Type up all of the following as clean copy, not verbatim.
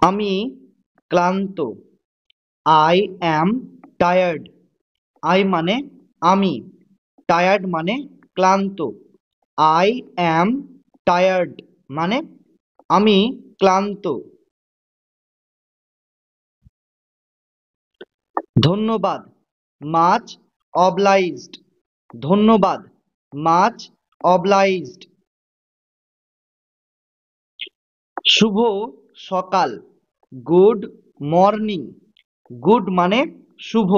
আমি ক্লান্ত। I am tired. I মানে আমি, টায়ার্ড মানে ক্লান্ত। আই অ্যাম টায়ার্ড মানে আমি ক্লান্ত। ধন্যবাদ, মাচ অবলাইজড। ধন্যবাদ, মাচ অবলাইজড। শুভ সকাল, গুড মর্নিং। গুড মানে শুভ,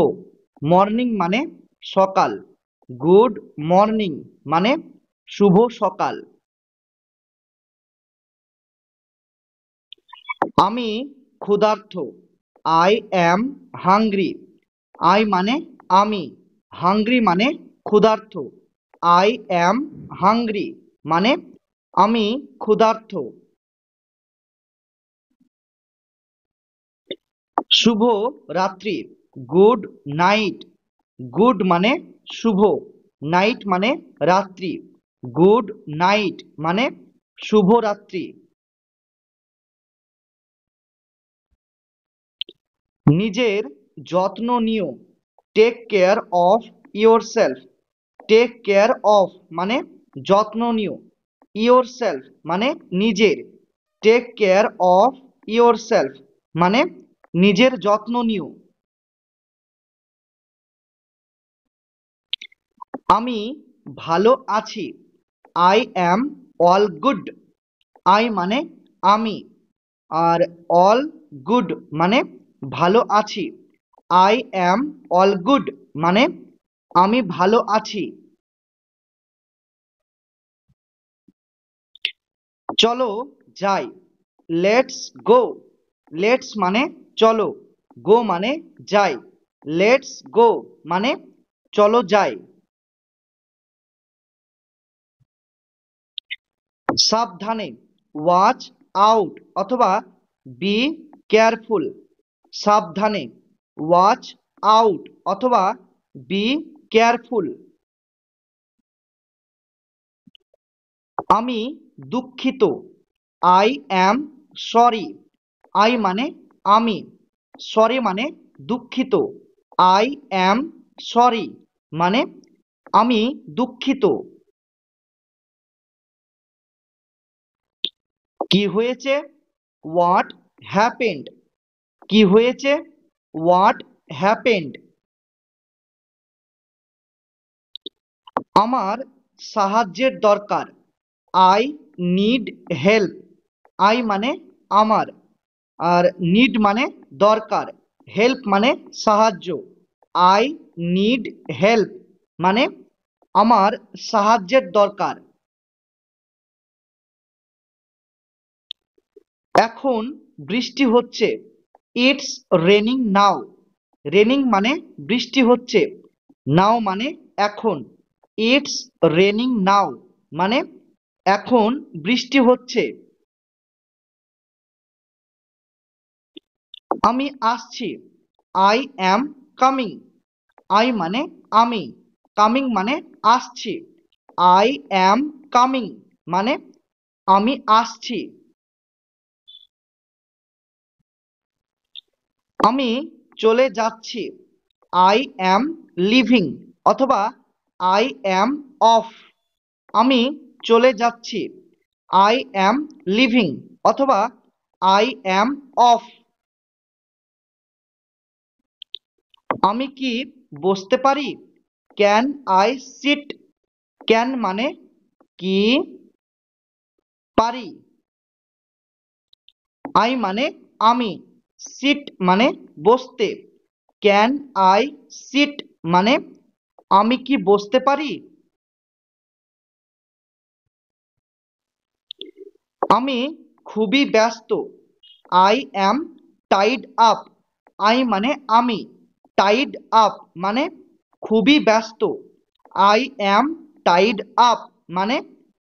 মর্নিং মানে সকাল। গুড মর্নিং মানে শুভ সকাল। আমি ক্ষুধার্ত। I am hungry. আই মানে আমি, হাংরি মানে ক্ষুধার্ত। আই অ্যাম হাংরি মানে আমি ক্ষুধার্ত। শুভ রাত্রি, গুড নাইট। গুড মানে শুভ, নাইট মানে রাত্রি। গুড নাইট মানে শুভ রাত্রি। নিজের যত্ন নিও, take care of yourself. Take care of মানে যত্ন নিও, ইয়োর সেলফ মানে নিজের। Take care of yourself মানে নিজের যত্ন নিও। আমি ভালো আছি। I am all good. I মানে আমি, আর অল গুড মানে ভালো আছি। আই অ্যাম অল গুড মানে আমি ভালো আছি। চলো যাই, লেটস গো। লেটস মানে চলো, গো মানে যাই। লেটস গো মানে চলো যাই। সাবধানে, ওয়াচ আউট অথবা বি কেয়ারফুল। সাবধানে, ওয়াচ আউট অথবা বি কেয়ারফুল। আমি দুঃখিত। I am sorry. আই মানে আমি, সরি মানে দুঃখিত। আই অ্যাম সরি মানে আমি দুঃখিত। কি হয়েছে? What happened. কি হয়েছে? What happened. আমার সাহায্যের দরকার। I need help. আই মানে আমার, আর নিড মানে দরকার, হেল্প মানে সাহায্য। আই নিড হেল্প মানে আমার সাহায্যের দরকার। এখন বৃষ্টি হচ্ছে। It's raining now. রেনিং মানে বৃষ্টি হচ্ছে, নাও মানে এখন। ইটস রেনিং নাও মানে এখন বৃষ্টি হচ্ছে। আমি আসছি। I am coming. আই মানে আমি, কামিং মানে আসছি। আই অ্যাম কামিং মানে আমি আসছি। আমি চলে যাচ্ছি। আই অ্যাম লিভিং অথবা আই অ্যাম অফ। আমি চলে যাচ্ছি। আই অ্যাম লিভিং অথবা আই অ্যাম অফ। আমি কি বসতে পারি? Can I sit. ক্যান মানে কি, পারি। আই মানে আমি, সিট মানে বসতে। ক্যান আই সিট মানে আমি কি বসতে পারি? আমি খুবই ব্যস্ত। I am Tide up. I মানে আমি, টাইড আপ মানে খুবই ব্যস্ত। আই অ্যাম টাইড আপ মানে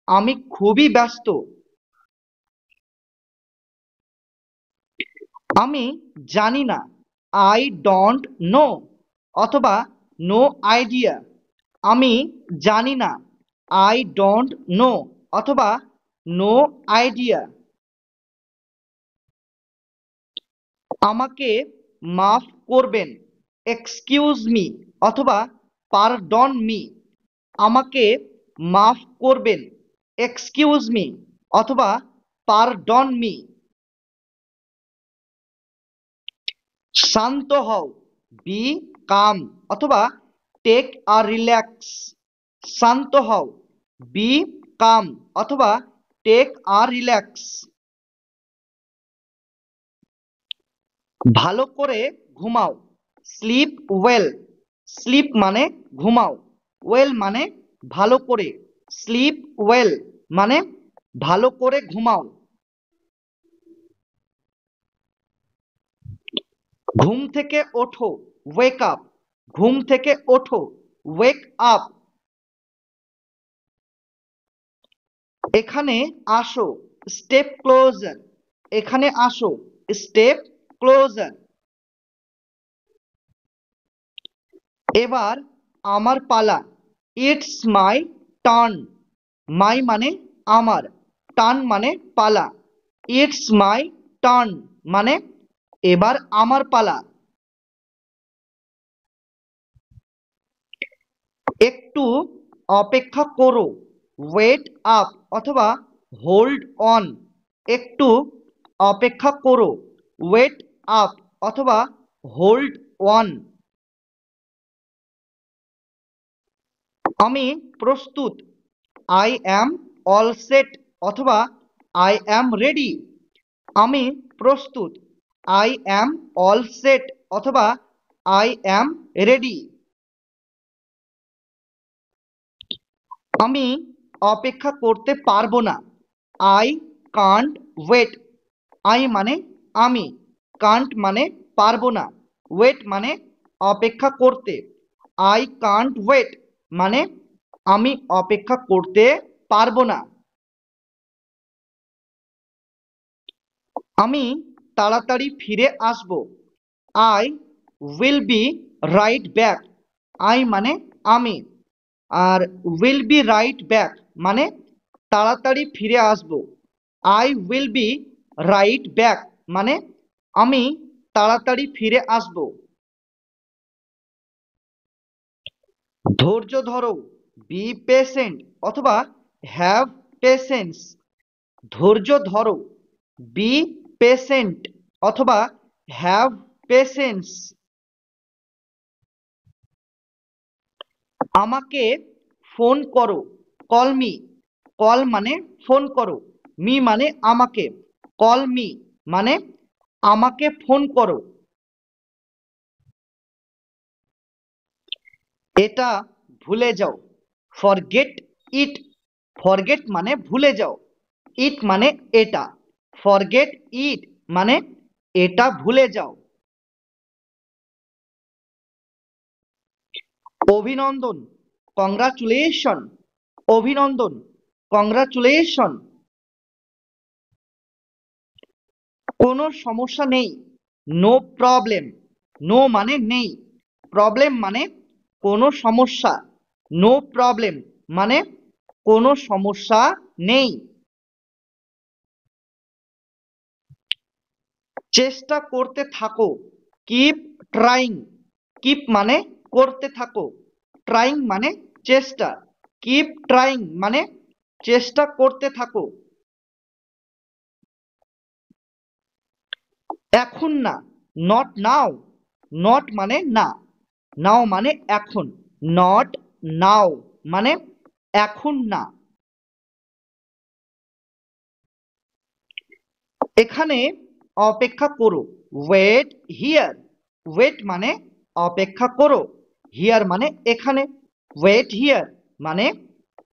আমি খুবই ব্যস্ত। আমি জানি না। আই ডোন্ট নো অথবা নো আইডিয়া। আমি জানি না। আই ডোন্ট নো অথবা নো আইডিয়া। আমাকে মাফ করবেন, এক্সকিউজ মি অথবা পারডন মি। আমাকে মাফ করবেন, এক্সকিউজ মি অথবা পারডন মি। শান্ত হও, বি কাম অথবা টেক আ রিল্যাক্স। শান্ত হও, বি কাম অথবা টেক আ রিল্যাক্স। ভালো করে ঘুমাও, স্লিপ ওয়েল। স্লিপ মানে ঘুমাও, ওয়েল মানে ভালো করে। স্লিপ ওয়েল মানে ভালো করে ঘুমাও। ঘুম থেকে ওঠো, ওয়েক আপ। ঘুম থেকে ওঠো, ওয়েক আপ। এখানে আসো, স্টেপ ক্লোজার। এখানে আসো, স্টেপ ক্লোজার। এবার আমার পালা, ইটস মাই টার্ন। মাই মানে আমার, টার্ন মানে পালা। ইটস মাই টার্ন মানে এবার আমার পালা। একটু অপেক্ষা করো, ওয়েট আপ অথবা হোল্ড অন। একটু অপেক্ষা করো, ওয়েট আপ অথবা হোল্ড অন। আমি প্রস্তুত, আই অ্যাম অল সেট অথবা আই অ্যাম রেডি। আমি প্রস্তুত, আই অ্যাম অল সেট অথবা আই অ্যাম রেডি। আমি অপেক্ষা করতে পারবো না, আই কান্ট ওয়েট। আই মানে আমি, কান্ট মানে পারবো না, ওয়েট মানে অপেক্ষা করতে। আই কান্ট ওয়েট মানে আমি অপেক্ষা করতে পারবো না। আমি তাড়াতাড়ি ফিরে আসব, I will be right back. I মানে আমি, আর উইল বি রাইট ব্যাক মানে তাড়াতাড়ি ফিরে আসব। I will be right back মানে আমি তাড়াতাড়ি ফিরে আসব। ধৈর্য ধরো, বি পেশেন্ট অথবা হ্যাভ পেশেন্স। ধৈর্য ধরো, বি পেশেন্ট অথবা হ্যাভ পেশেন্স। আমাকে ফোন করো, কল মি। কল মানে ফোন করো, মি মানে আমাকে। কল মি মানে আমাকে ফোন করো। এটা ভুলে যাও, ফরগেট ইট। ফরগেট মানে ভুলে যাও, ইট মানে এটা। ফরগেট ইট মানে এটা ভুলে যাও। অভিনন্দন, কংগ্রাচুলেশন। অভিনন্দন, কংগ্রাচুলেশন। কোনো সমস্যা নেই, নো প্রবলেম। নো মানে নেই, প্রবলেম মানে কোনো সমস্যা। নো প্রবলেম মানে কোনো সমস্যা নেই। চেষ্টা করতে থাকো, কিপ ট্রাইং। কিপ মানে করতে থাকো, ট্রাইং মানে চেষ্টা। কিপ ট্রাইং মানে চেষ্টা করতে থাকো। এখন না, নট নাও। নট মানে না, নাও মানে এখন। নট নাও মানে এখন না। এখানে অপেক্ষা করো, ওয়েট হিয়ার। ওয়েট মানে অপেক্ষা করো, হিয়ার মানে এখানে। ওয়েট হিয়ার মানে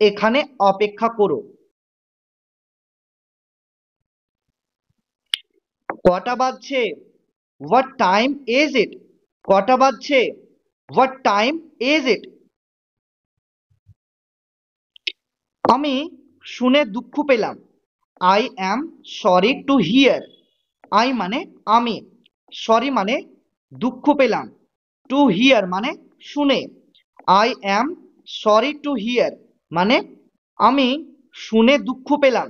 এখানে অপেক্ষা করো। কটা বাজছে, হোয়াট টাইম ইজ ইট। কটা বাজছে, হোয়াট টাইম ইজ ইট। আমি শুনে দুঃখ পেলাম, I am sorry to hear. I মানে আমি, সরি মানে দুঃখ পেলাম, টু হিয়ার মানে শুনে। I am sorry to hear মানে আমি শুনে দুঃখ পেলাম।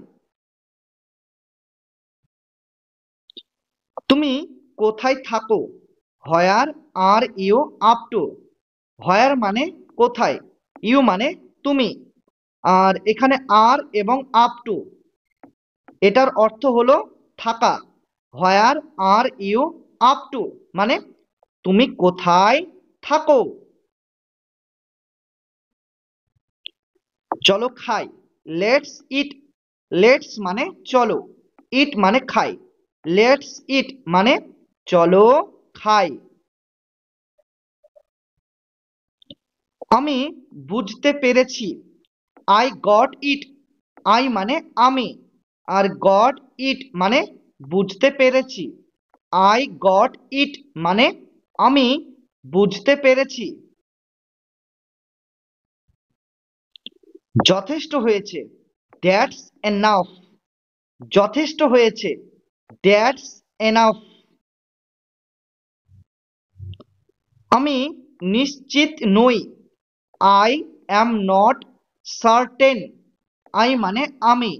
তুমি কোথায় থাকো? Where are you up to? Where মানে কোথায়, ইউ মানে তুমি, আর এখানে আর এবং আপ টু এটার অর্থ হলো থাকা। হোয়ার আর ইউ আপ টু মানে তুমি কোথায় থাকো। চলো খাই, লেটস ইট। লেটস মানে চলো, ইট মানে খাই। লেটস ইট মানে চলো খাই। আমি বুঝতে পেরেছি, আই গট ইট। আই মানে আমি, আর গট ইট মানে বুঝতে পেরেছি। আই গট ইট মানে আমি বুঝতে পেরেছি। যথেষ্ট হয়েছে, দ্যাটস এনাফ। যথেষ্ট হয়েছে, দ্যাটস এনাফ। আমি নিশ্চিত নই, I am not certain. I মানে আমি,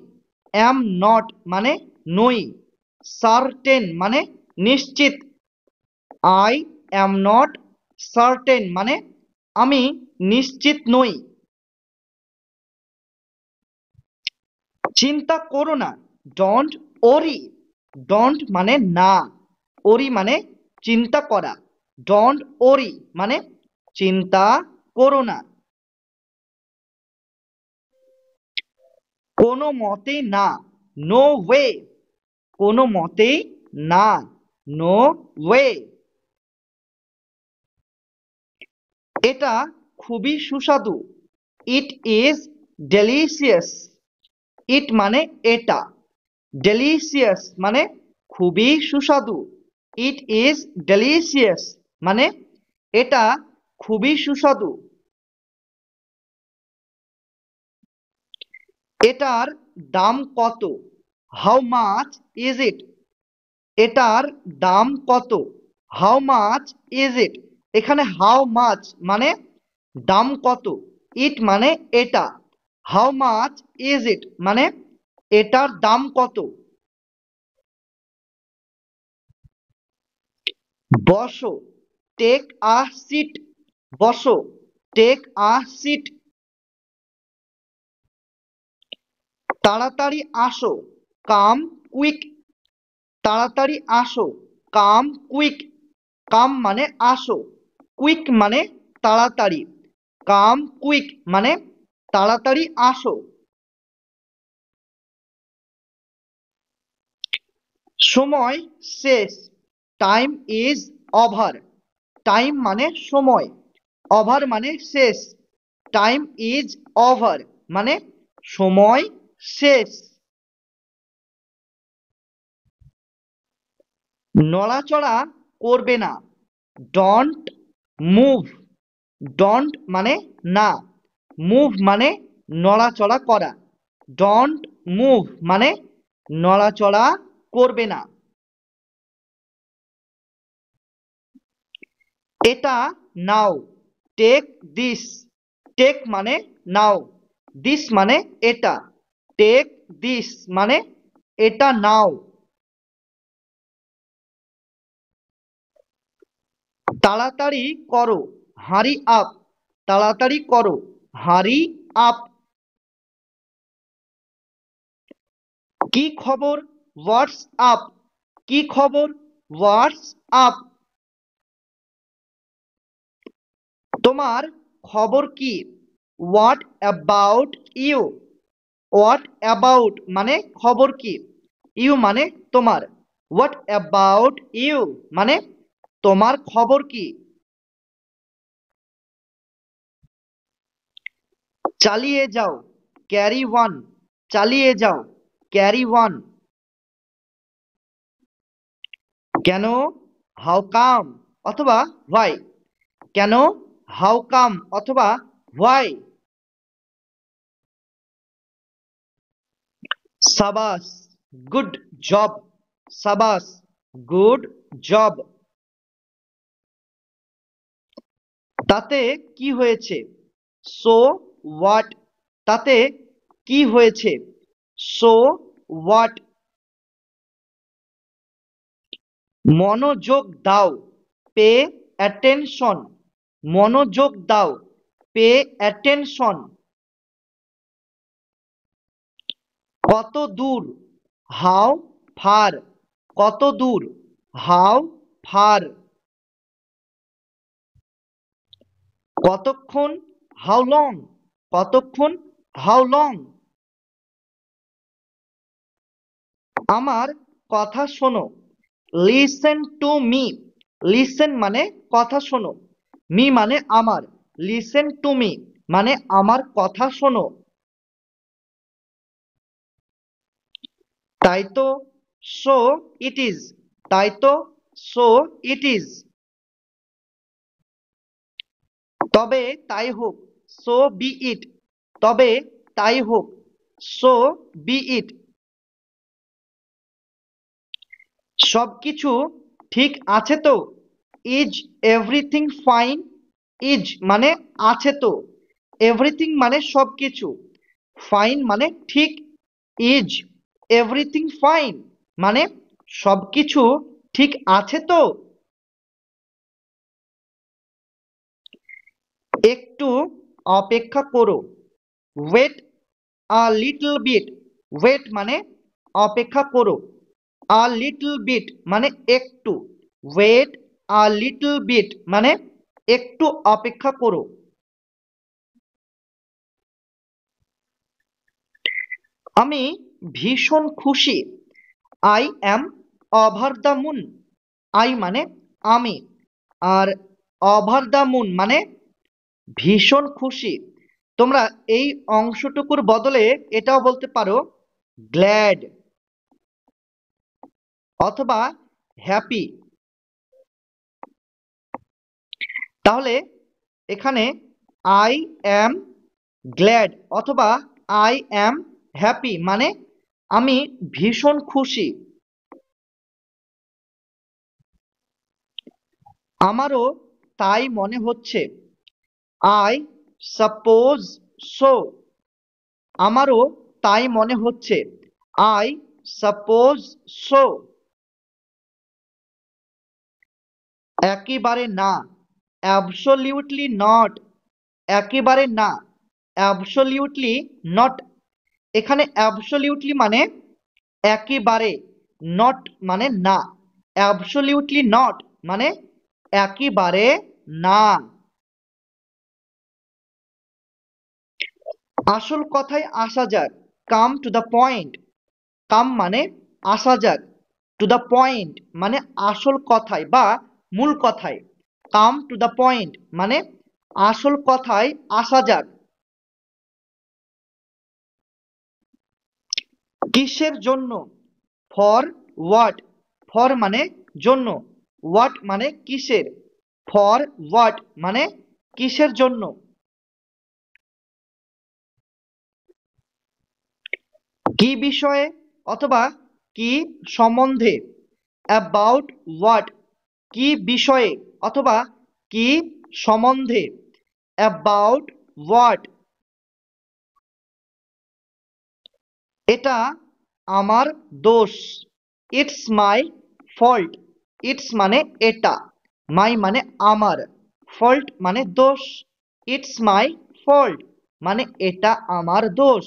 অ্যাম নট মানে নই, সার্টেন মানে নিশ্চিত। আই অ্যাম নট সার্টেন মানে আমি নিশ্চিত নই। চিন্তা করো না, ডোন্ট ওরি। ডোন্ট মানে না, ওরি মানে চিন্তা করা। ডোন্ট ওরি মানে চিন্তা করো না। কোনো মতেই না, নো ওয়ে। কোনো মতেই না, নো ওয়ে। এটা খুবই সুস্বাদু, ইট ইজ ডেলিশিয়াস। ইট মানে এটা, ডেলিশিয়াস মানে খুবই সুস্বাদু। ইট ইজ ডেলিশিয়াস মানে এটা খুবই সুস্বাদু। এটার দাম কত? How much is it? এটার দাম কত? How much is it? এখানে হাউ মাচ মানে দাম কত, ইট মানে এটা, হাউ মাচ ইজ ইট মানে এটার দাম কত। বসো, টেক আ সিট। বসো, টেক আ সিট। তাড়াতাড়ি আসো, কাম কুইক। তাড়াতাড়ি আসো, কাম কুইক। কাম মানে আসো, কুইক মানে তাড়াতাড়ি। কাম কুইক মানে তাড়াতাড়ি আসো। সময় শেষ, টাইম ইজ ওভার। টাইম মানে সময়, ওভার মানে শেষ। টাইম ইজ ওভার মানে সময় শেষ। নড়াচড়া করবে না, ডন্ট মুভ। ডন্ট মানে না, মুভ মানে নড়াচড়া করা। ডন্ট মুভ মানে নড়াচড়া করবে না। এটা নাও, টেক দিস। টেক মানে নাও, দিস মানে এটা। টেক দিস মানে এটা নাও। তাড়াতাড়ি করো, হারি আপ। তাড়াতাড়ি করো, হারি আপ। কি খবর, হোয়াটস আপ? কি খবর, হোয়াটস আপ? তোমার খবর কি? What about you? What about মানে খবর কি, ইউ মানে তোমার। হোয়াট অ্যাবাউট ইউ মানে তোমার খবর কি? চালিয়ে যাও, ক্যারি ওয়ান। চালিয়ে যাও, ক্যারি ওয়ান। কেন, হাউ কাম অথবা হোয়াই। কেন, হাউ কাম অথবা হোয়াই। সাবাস, গুড জব। সাবাস, গুড জব। তাতে কি হয়েছে? So what? তাতে কি হয়েছে? So what? মনোযোগ দাও, পে অ্যাটেনশন। মনোযোগ দাও, পে অ্যাটেনশন। কত দূর, হাউ ফার। কত দূর, হাউ ফার। কতক্ষণ, হাউ লং। কতক্ষণ, হাউ লং। আমার কথা শোনো, লিসেন টু মি। লিসেন মানে কথা শোনো, মি মানে আমার, লিসেন টু মি মানে আমার কথা শোনো। তাই তো, সো ইট ইজ। তাই তো, সো ইট ইজ। তবে তাই হোক, সো বি ইট। তবে তাই হোক, সো বি ইট। সবকিছু ঠিক আছে তো, ইজ এভরিথিং ফাইন। ইজ মানে আছে তো, এভরিথিং মানে সবকিছু, ফাইন মানে ঠিক, ইজ এভরিথিং ফাইন মানে সবকিছু ঠিক আছে তো। একটু অপেক্ষা করো, wait a little bit. Wait মানে অপেক্ষা করো, আ লিটল বিট মানে একটু, ওয়েট আ লিটল বিট মানে একটু অপেক্ষা করো। আমি ভীষণ খুশি, I am over the moon. I মানে আমি, আর ওভার দ্য মুন মানে ভীষণ খুশি। তোমরা এই অংশটুকুর বদলে এটাও বলতে পারো গ্ল্যাড অথবা হ্যাপি। তাহলে এখানে আই অ্যাম গ্ল্যাড অথবা আই অ্যাম হ্যাপি মানে আমি ভীষণ খুশি। আমারও তাই মনে হচ্ছে, আই সাপোজ সো। আমারও তাই মনে হচ্ছে, আই সাপোজ সো। একেবারে না, অ্যাবসলিউটলি নট। একেবারে না, অ্যাবসলিউটলি নট। এখানে অ্যাবসলিউটলি মানে একেবারে, নট মানে না, অ্যাবসলিউটলি নট মানে একেবারে না। আসল কথায় আসা যাক, কাম টু দ্য পয়েন্ট। কাম মানে আসা যাক, টু দ্য পয়েন্ট মানে আসল কথায় বা মূল কথায়। কাম টু দ্য পয়েন্ট মানে আসল কথায় আসা যাক। কিসের জন্য, ফর হোয়াট। ফর মানে জন্য, হোয়াট মানে কিসের, ফর হোয়াট মানে কিসের জন্য। কি বিষয়ে অথবা কি সম্বন্ধে, অ্যাবাউট হোয়াট। কি বিষয়ে অথবা কি সম্বন্ধে, অ্যাবাউট হোয়াট। এটা আমার দোষ, ইটস মাই ফল্ট। ইটস মানে এটা, মাই মানে আমার, ফল্ট মানে দোষ, ইটস মাই ফল্ট মানে এটা আমার দোষ।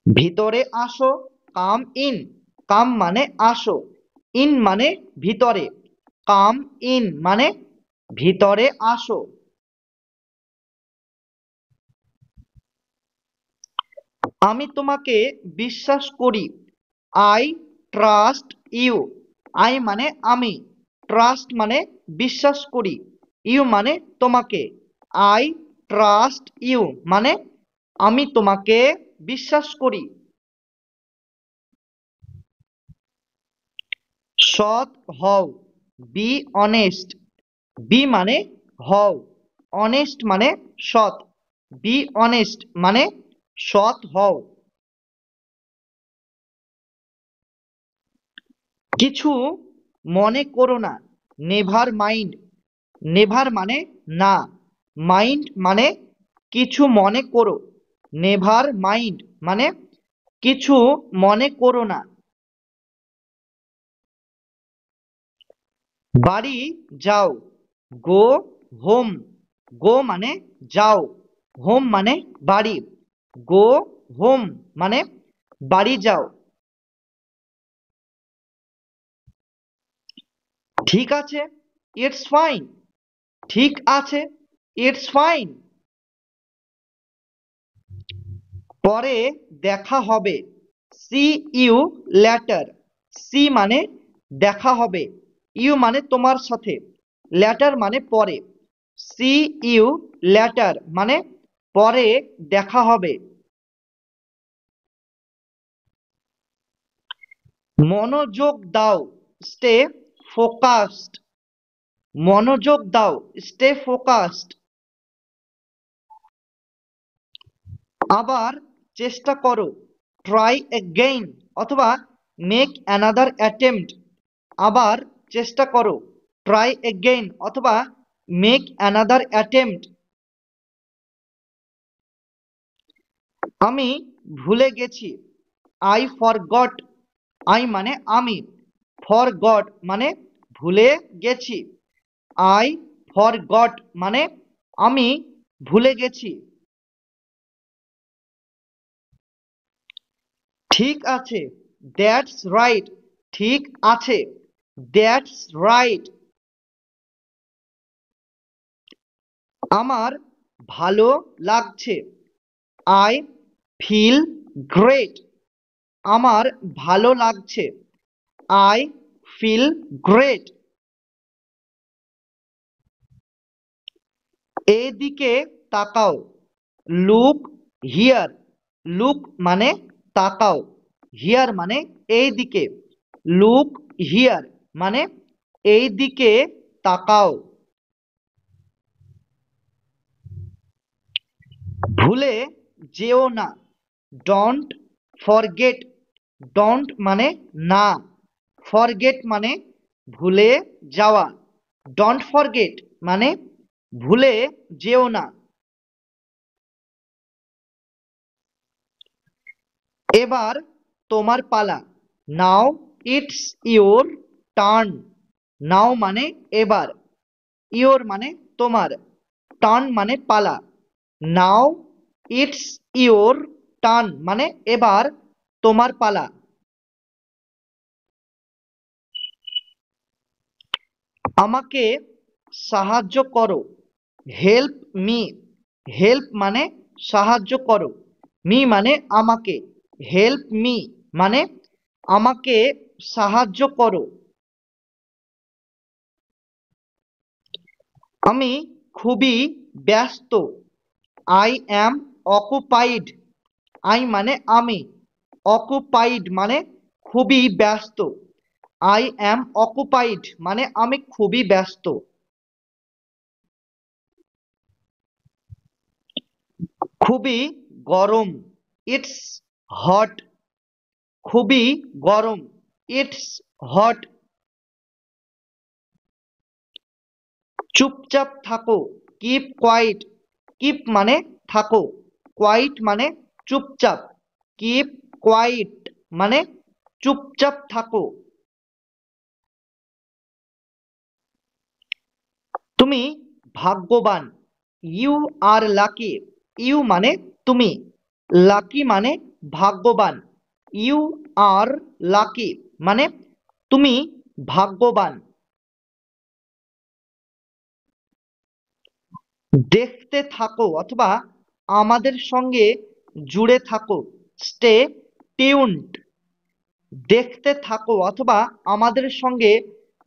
ভিতরে আসো, কাম ইন। কাম মানে আসো, ইন মানে ভিতরে, কাম ইন মানে ভিতরে আসো। আমি তোমাকে বিশ্বাস করি, আই ট্রাস্ট ইউ। আই মানে আমি, ট্রাস্ট মানে বিশ্বাস করি, ইউ মানে তোমাকে। আই ট্রাস্ট ইউ মানে আমি তোমাকে বিশ্বাস করি। সৎ হও, বি অনেস্ট। বি মানে হও, অনেস্ট মানে সৎ, বি অনেস্ট মানে সৎ হও। কিছু মনে করো না, নেভার মাইন্ড। নেভার মানে না, মাইন্ড মানে কিছু মনে করো, নেভার মাইন্ড মানে কিছু মনে করো না। বাড়ি যাও, গো হোম। গো মানে যাও, হোম মানে বাড়ি। গো হোম মানে বাড়ি যাও। ঠিক আছে, ইটস ফাইন। ঠিক আছে, ইটস ফাইন। পরে দেখা হবে, সি ইউ ল্যাটার। সি মানে দেখা হবে, ইউ মানে তোমার সাথে, ল্যাটার মানে পরে। সি ইউ ল্যাটার মানে পরে দেখা হবে। মনোযোগ দাও, স্টে ফোকাসড। মনোযোগ দাও, স্টে ফোকাসড। আবার চেষ্টা করো, ট্রাই এগেইন অথবা মেক অ্যানাদার অ্যাটেম্পট। আবার চেষ্টা করো, ট্রাই এগেইন অথবা মেক অ্যানাদার অ্যাটেম্পট। আমি ভুলে গেছি, আই ফরগট। আই মানে আমি, ফরগট মানে ভুলে গেছি। আই ফরগট মানে আমি ভুলে গেছি। ঠিক আছে, দ্যাটস রাইট। ঠিক আছে, দ্যাটস রাইট। আমার ভালো লাগছে, আই ফিল গ্রেট। আমার ভালো লাগছে, আই ফিল গ্রেট। এদিকে তাকাও, লুক হিয়ার। লুক মানে তাকাও, হিয়ার মানে এই দিকে। লুক হিয়ার মানে এই দিকে তাকাও। ভুলে যেও না, ডোন্ট ফরগেট। ডোন্ট মানে না, ফরগেট মানে ভুলে যাওয়া। ডোন্ট ফরগেট মানে ভুলে যেও না। এবার তোমার পালা, নাও ইটস ইওর টার্ন। নাও মানে এবার, ইওর মানে তোমার, টার্ন মানে পালা। নাও ইটস ইওর টার্ন মানে এবার তোমার পালা। আমাকে সাহায্য করো, হেল্প মি। হেল্প মানে সাহায্য করো, মি মানে আমাকে। হেল্প মি মানে আমাকে সাহায্য করো। আমি খুবই ব্যস্ত, আই অ্যাম অকুপাইড। আই মানে আমি, অকুপাইড মানে খুবই ব্যস্ত। আই অ্যাম অকুপাইড মানে আমি খুবই ব্যস্ত। খুবই গরম, ইটস হট। খুবই গরম, ইটস হট। চুপচাপ থাকো, কিপ কোয়াইট। কিপ মানে থাকো, কোয়াইট মানে চুপচাপ। কিপ কোয়াইট মানে চুপচাপ থাকো। তুমি ভাগ্যবান, ইউ আর লাকি। ইউ মানে তুমি, লাকি মানে ভাগ্যবান। ইউ আর লাকি মানে তুমি ভাগ্যবান। দেখতে থাকো অথবা আমাদের সঙ্গে জুড়ে থাকো, স্টে টিউনড। দেখতে থাকো অথবা আমাদের সঙ্গে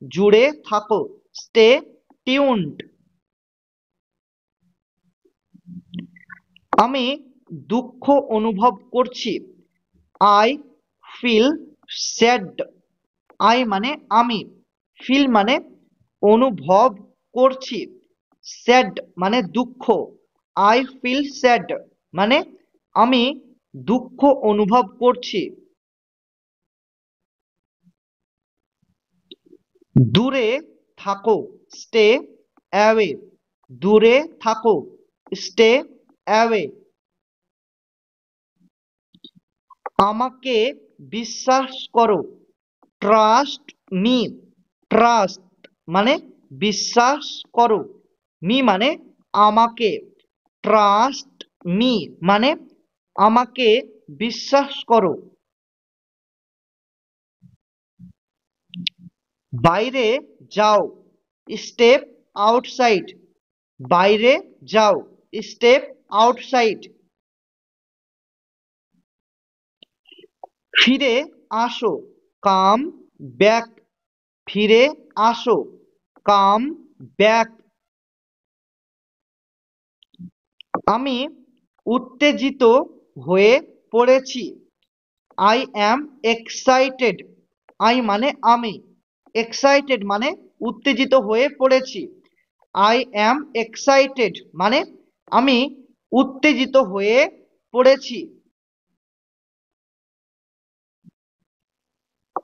জুড়ে থাকো, স্টে টিউনড। আমি দুঃখ অনুভব করছি, আই ফিল স্যাড। আই মানে আমি, ফিল মানে অনুভব করছি, স্যাড মানে দুঃখ। আই ফিল স্যাড মানে আমি দুঃখ অনুভব করছি। দূরে থাকো, স্টে অ্যাওয়ে। দূরে থাকো, স্টে অ্যাওয়ে। আমাকে বিশ্বাস করো, ট্রাস্ট মি। ট্রাস্ট মানে বিশ্বাস করো, মি মানে আমাকে, ট্রাস্ট মি মানে আমাকে বিশ্বাস করো। বাইরে যাও, স্টেপ আউটসাইড, বাইরে যাও, স্টেপ আউটসাইড। ফিরে আসো, কাম ব্যাক, ফিরে আসো, কাম ব্যাক। আমি উত্তেজিত হয়ে পড়েছি, আই অ্যাম এক্সাইটেড, আই মানে আমি, এক্সাইটেড মানে উত্তেজিত হয়ে পড়েছি, আই অ্যাম এক্সাইটেড মানে আমি উত্তেজিত হয়ে পড়েছি।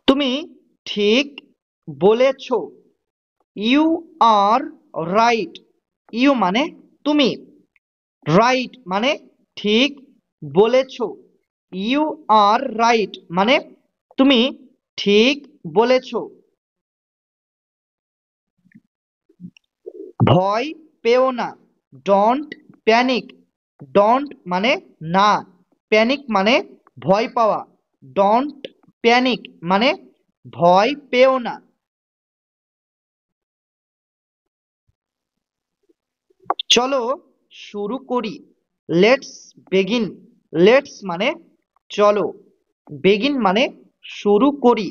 তুমি ঠিক বলেছ, ইউ আর রাইট, ইউ মানে তুমি, রাইট মানে ঠিক বলেছ, ইউ আর রাইট মানে তুমি ঠিক বলেছ। ভয় পেও না, ডোন্ট প্যানিক, ডোন্ট মানে না, প্যানিক মানে ভয় পাওয়া, ডোন্ট প্যানিক মানে ভয় পেও না। চলো শুরু করি, লেটস বেগিন, লেটস মানে চলো, বেগিন মানে শুরু করি,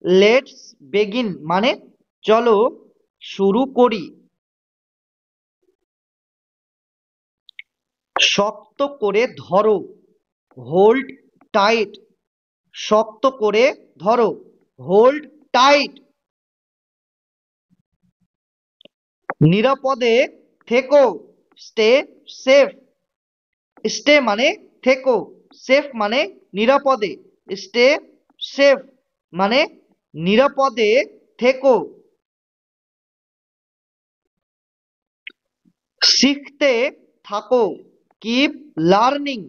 লেটস বেগিন মানে চলো শুরু করি। শক্ত করে ধরো, হোল্ড টাইট, শক্ত করে ধরো, হোল্ড টাইট। নিরাপদে থেকো, স্টে সেফ, স্টে মানে থেকো, সেফ মানে নিরাপদে, স্টে সেফ মানে নিরাপদে থেকো। শিখতে থাকো, কিপ লার্নিং,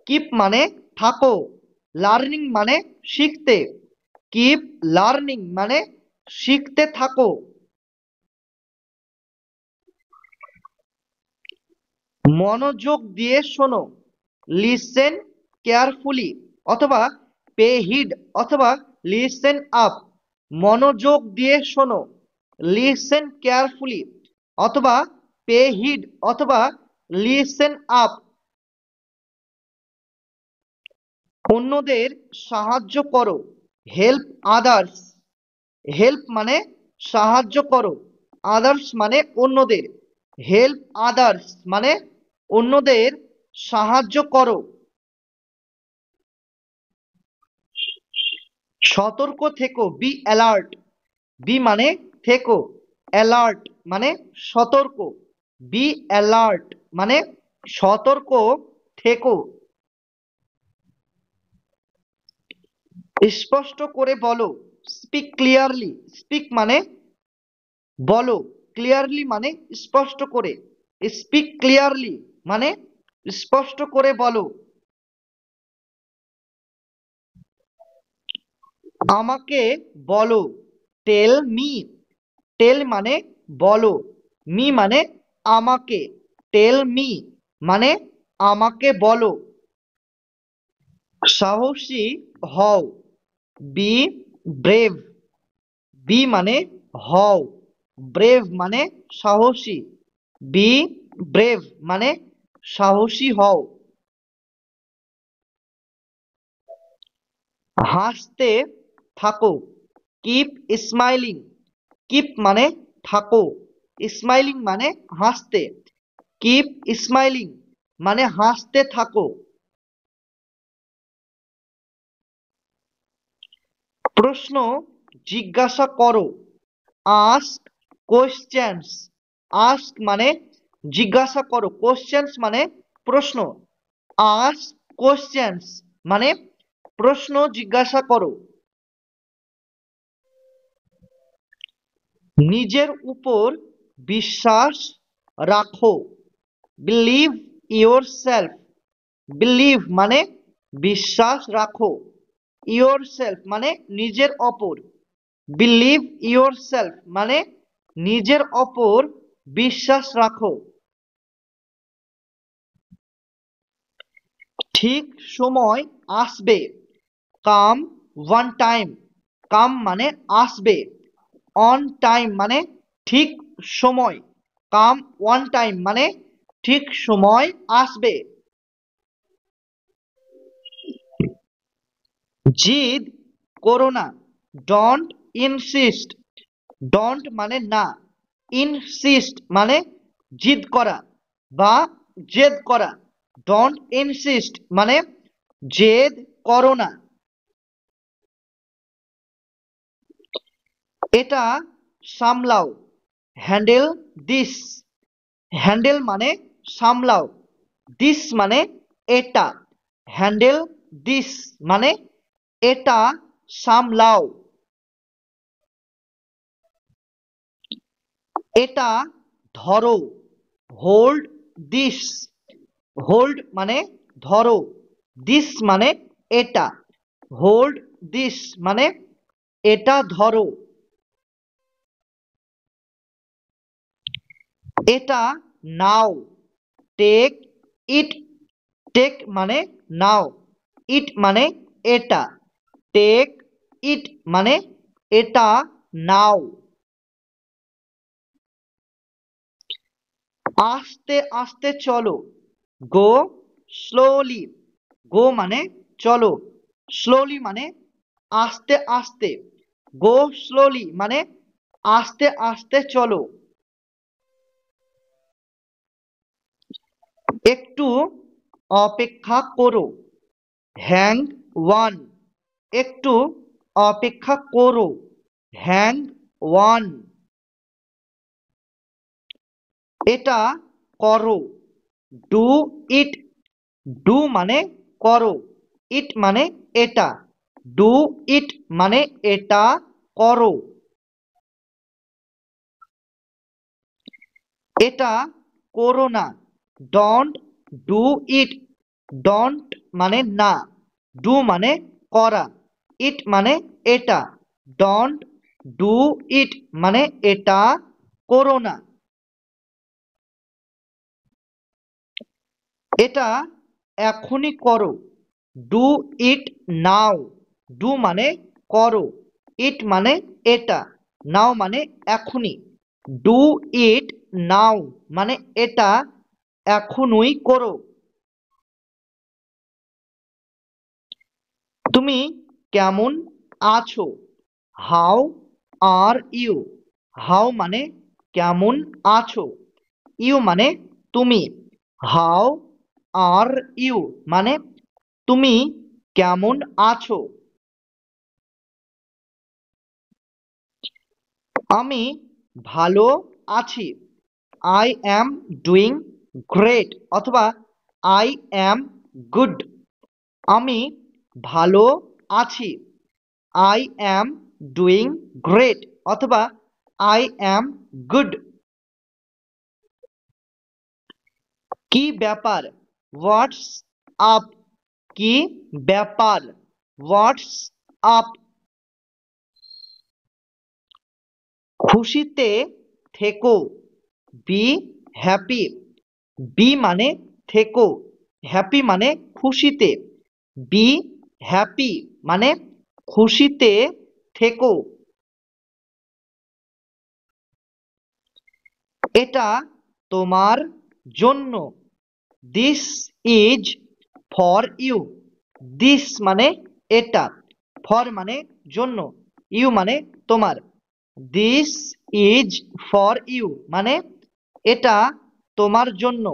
কিপ মানে থাকো, লার্নিং মানে শিখতে, কিপ লার্নিং মানে শিখতে থাকো। মনোযোগ দিয়ে শোনো, লিসেন কেয়ারফুলি, অথবা পে হিড, অথবা লিসেন আপ। মনোযোগ দিয়ে শোনো, লিসেন কেয়ারফুলি, অথবা পে হিড, অথবা লিসেন আপ। অন্যদের সাহায্য করো, হেল্প আদার্স, হেল্প মানে সাহায্য করো, আদার্স মানে অন্যদের, হেল্প আদার্স মানে অন্যদের সাহায্য করো। সতর্ক থেকো, বি অ্যালার্ট, বি মানে থেকো, অ্যালার্ট মানে সতর্ক, বি অ্যালার্ট মানে সতর্ক থেকো। স্পষ্ট করে বলো, স্পিক ক্লিয়ারলি, স্পিক মানে বলো, ক্লিয়ারলি মানে স্পষ্ট করে, স্পিক ক্লিয়ারলি মানে স্পষ্ট করে বলো। আমাকে বলো, টেল মি, টেল মানে বলো, মি মানে আমাকে, টেল মি মানে আমাকে বলো। সাহসী হও, বি ব্রেভ, বি মানে হও, ব্রেভ মানে সাহসী, বি ব্রেভ মানে সাহসী হও। হাসতে থাকো, কিপ স্মাইলিং, কিপ মানে থাকো, স্মাইলিং মানে হাসতে, কিপ স্মাইলিং মানে হাসতে থাকো। প্রশ্ন জিজ্ঞাসা করো, আস্ক কোশ্চেন্স, আস্ক মানে জিজ্ঞাসা করো, কোশ্চেন্স মানে প্রশ্ন, আস্ক কোশ্চেন্স মানে প্রশ্ন জিজ্ঞাসা করো। নিজের উপর বিশ্বাস রাখো, বিলিভ ইয়োর সেলফ, বিলিভ মানে বিশ্বাস রাখো, ইয়োর সেলফ মানে নিজের ওপর, বিলিভ ইয়োর সেলফ মানে নিজের ওপর বিশ্বাস রাখো। ঠিক সময় আসবে। কাম ওয়ান টাইম। কাম মানে আসবে। অন টাইম মানে ঠিক সময়। কাম ওয়ান টাইম মানে ঠিক সময় আসবে। জিদ করো না। Don't insist. ডোন্ট মানে না, ইনসিস্ট মানে জিদ করা বা জেদ করা। ডোন্ট ইনসিস্ট মানে জেদ করো না। এটা সামলাও। Handle this. হ্যান্ডেল মানে সামলাও। দিস মানে এটা। হ্যান্ডেল দিস মানে এটা সামলাও। এটা ধরো। Hold this. হোল্ড মানে ধরো। দিস মানে এটা। হোল্ড দিস মানে এটা ধরো। এটা নাও। Take it. টেক মানে নাও। ইট মানে এটা। টেক ইট মানে এটা নাও। আস্তে আস্তে চলো। Go slowly. গো মানে চলো। স্লোলি মানে আস্তে আস্তে। গো স্লোলি মানে আস্তে আস্তে চলো। একটু অপেক্ষা করো। Hang one. একটু অপেক্ষা করো। Hang one. এটা করো। Do it. ডু মানে করো। ইট মানে এটা। ডু ইট মানে এটা করো। এটা করো না। Don't do it. ডোন্ট মানে না। ডু মানে করা। ইট মানে এটা। ডোন্ট ডু ইট মানে এটা করো না। এটা এখনই করো। Do it now. ডু মানে করো। ইট মানে এটা। নাও মানে এখনই। ডু ইট নাও মানে এটা এখনই করো। তুমি কেমন আছো? How are you. হাউ মানে কেমন আছো। ইউ মানে তুমি। হাউ আর ইউ মানে তুমি কেমন আছো। আমি ভালো আছি। আই অ্যাম ডুইং গ্রেট অথবা আই অ্যাম গুড। আমি ভালো আছি। আই অ্যাম ডুইং গ্রেট অথবা আই অ্যাম গুড। কি ব্যাপার? What's up. কি ব্যাপার? What's up. খুশিতে থেকো। Be happy. বি মানে থেকো। হ্যাপি মানে খুশিতে। বি হ্যাপি মানে খুশিতে থেকো। এটা তোমার জন্য। This is for you. This মানে এটা। ফর মানে জন্য। ইউ মানে তোমার। দিস ইজ ফর ইউ মানে এটা তোমার জন্য।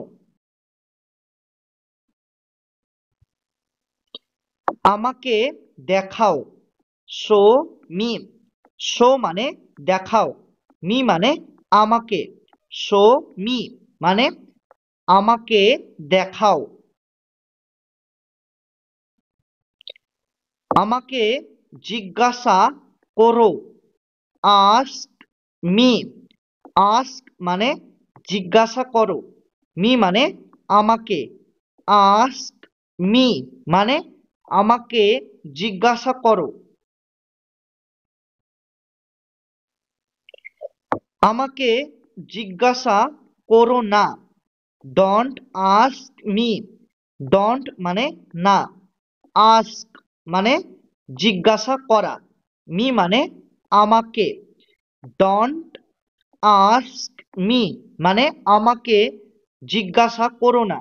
আমাকে দেখাও। Show me. শো মানে দেখাও। মি মানে আমাকে। শো মি মানে আমাকে দেখাও। আমাকে জিজ্ঞাসা করো। Ask me. আস্ক মানে জিজ্ঞাসা করো। মি মানে আমাকে। আস্ক মি মানে আমাকে জিজ্ঞাসা করো। আমাকে জিজ্ঞাসা করো না। Don't ask me. ডোন্ট মানে না, আস্ক মানে জিজ্ঞাসা করা, মি মানে আমাকে। ডোন্ট আস্ক মি মানে আমাকে জিজ্ঞাসা করো না।